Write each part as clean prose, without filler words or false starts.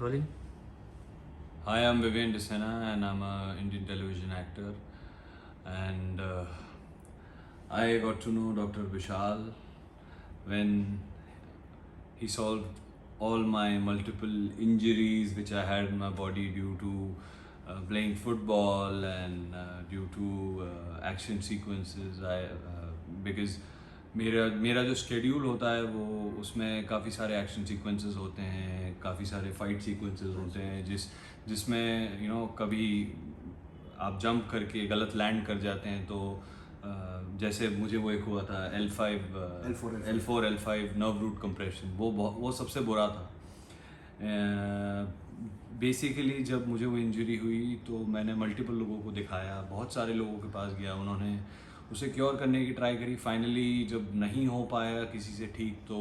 Rolling. Hi, I'm Vivian Desena and I'm an Indian television actor. And I got to know Dr. Vishal when he solved all my multiple injuries which I had in my body due to playing football and due to action sequences. Because मेरा जो schedule होता है वो उसमें काफ़ी सारे action sequences होते हैं, काफ़ी सारे फाइट सीक्वेंसेस होते हैं जिसमें कभी आप जंप करके गलत लैंड कर जाते हैं तो जैसे मुझे वो एक हुआ था L4 L5 nerve root compression, वो सबसे बुरा था। बेसिकली जब मुझे वो इंजरी हुई तो मैंने मल्टीपल लोगों को दिखाया, बहुत सारे लोगों के पास गया, उन्होंने उसे क्योर करने की ट्राई करी। फाइनली जब नहीं हो पाया किसी से ठीक तो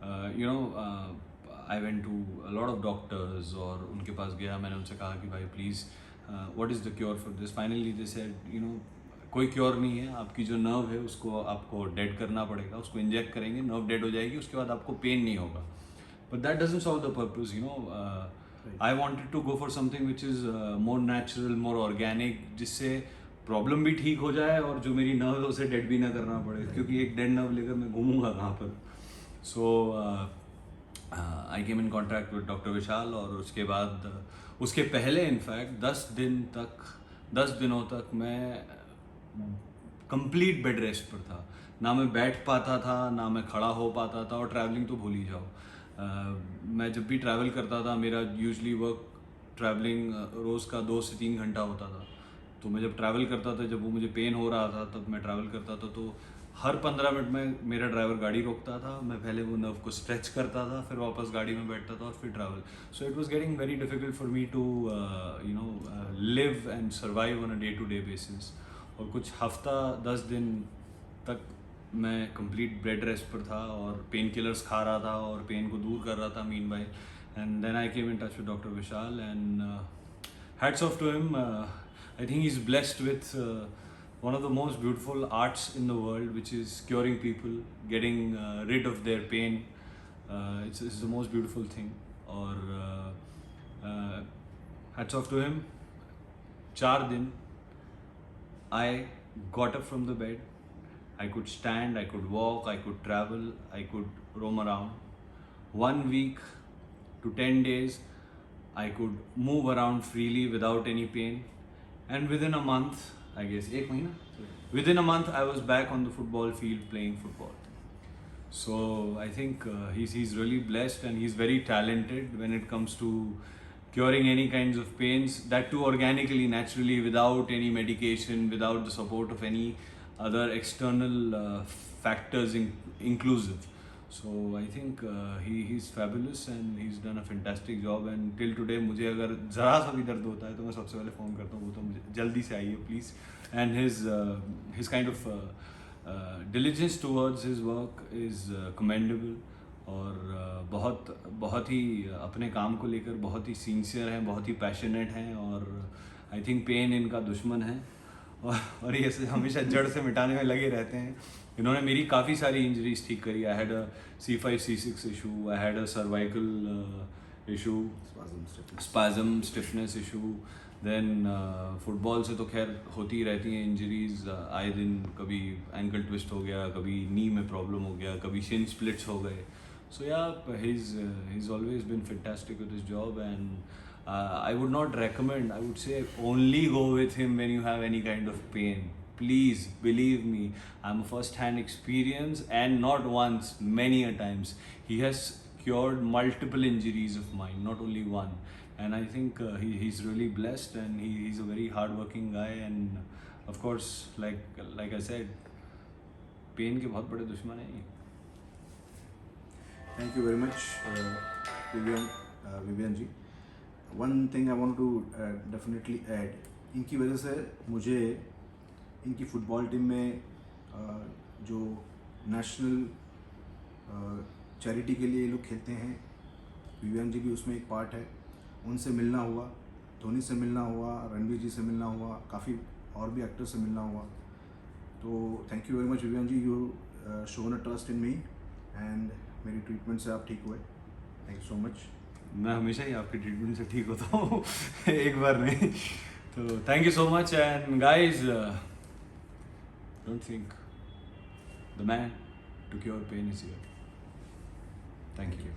I went to a lot of doctors और उनके पास गया। मैंने उनसे कहा कि भाई please what is the cure for this. Finally they said कोई क्योर नहीं है, आपकी जो नर्व है उसको आपको डेड करना पड़ेगा, उसको इंजेक्ट करेंगे, नर्व डेड हो जाएगी, उसके बाद आपको पेन नहीं होगा। But that doesn't solve the purpose, I wanted to go for something which is more natural, more organic, जिससे प्रॉब्लम भी ठीक हो जाए और जो मेरी नर्व है उसे डेड भी ना करना पड़े, क्योंकि एक डेड नर्व लेकर मैं घूमूंगा कहाँ पर। सो आई came in contact with doctor विशाल और उसके बाद उसके पहले इनफैक्ट 10 दिनों तक मैं कंप्लीट बेड रेस्ट पर था। ना मैं बैठ पाता था, ना मैं खड़ा हो पाता था, और ट्रैवलिंग तो भूल ही जाओ। मैं जब भी ट्रैवल करता था, मेरा यूजली वर्क ट्रैवलिंग रोज़ का 2 से 3 घंटा होता था। तो मैं जब ट्रैवल करता था, जब वो मुझे पेन हो रहा था तब मैं ट्रैवल करता था, तो हर 15 मिनट में मेरा ड्राइवर गाड़ी रोकता था, मैं पहले वो नर्व को स्ट्रेच करता था, फिर वापस गाड़ी में बैठता था और फिर travel. So it was getting very difficult for me to live and survive on a day to day basis. और कुछ हफ्ता 10 दिन तक मैं कंप्लीट बेड रेस्ट पर था और पेन किलर्स खा रहा था और पेन को दूर कर रहा था mean by. And then I came in touch with doctor Vishal and hats off to him. I think he's blessed with one of the most beautiful arts in the world, which is curing people, getting rid of their pain. It's the most beautiful thing. Or hats off to him. 4 दिन I got up from the bed. I could stand, I could walk, I could travel, I could roam around. 1 week to 10 days I could move around freely without any pain, and within a month, I guess, एक महीना, within a month I was back on the football field playing football. So I think he's really blessed and he's very talented when it comes to curing any kinds of pains, that too organically, naturally, without any medication, without the support of any other external factors inclusive. So I think he's fabulous and he's done a fantastic job, and till today मुझे अगर ज़रा सा भी दर्द होता है तो मैं सबसे पहले फ़ोन करता हूँ, वो तो मुझे जल्दी से आइए please. And his kind of diligence towards his work is commendable, और बहुत ही अपने काम को लेकर बहुत ही सिंसियर हैं, बहुत ही पैशनेट हैं, और आई थिंक पेन इनका दुश्मन है और ये से हमेशा जड़ से मिटाने में लगे रहते हैं। इन्होंने मेरी काफ़ी सारी इंजरीज ठीक करी। I had a C5 C6 issue, I had a cervical issue, spasm stiffness issue. Then football से तो खैर होती ही रहती हैं इंजरीज आए दिन, कभी एंकल ट्विस्ट हो गया, कभी नी में प्रॉब्लम हो गया, कभी शिन स्प्लिट्स हो गए। So yeah, he's always been fantastic with his job, and I would not recommend. I would say only go with him when you have any kind of pain. Please believe me, I'm a first-hand experience, and not once, many a times. He has cured multiple injuries of mine, not only one. And I think he's really blessed, and he's a very hard-working guy. And of course, like I said, pain के बहुत बड़े दुश्मन हैं ये। Thank you very much, Vivian ji. One thing I want to definitely add, इनकी वजह से मुझे इनकी फुटबॉल टीम में जो नेशनल चैरिटी के लिए लोग खेलते हैं, विवियन जी भी उसमें एक पार्ट है, उनसे मिलना हुआ, धोनी से मिलना हुआ, रणवीर जी से मिलना हुआ, काफ़ी और भी एक्टर्स से मिलना हुआ। तो thank you very much Vivian ji, you shown a trust in me, and मेरी ट्रीटमेंट से आप ठीक हुए। Thank you so much. मैं हमेशा ही आपके ट्रीटमेंट से ठीक होता हूँ एक बार नहीं. तो thank you so much and guys don't think the man to cure pain is here. Thank you.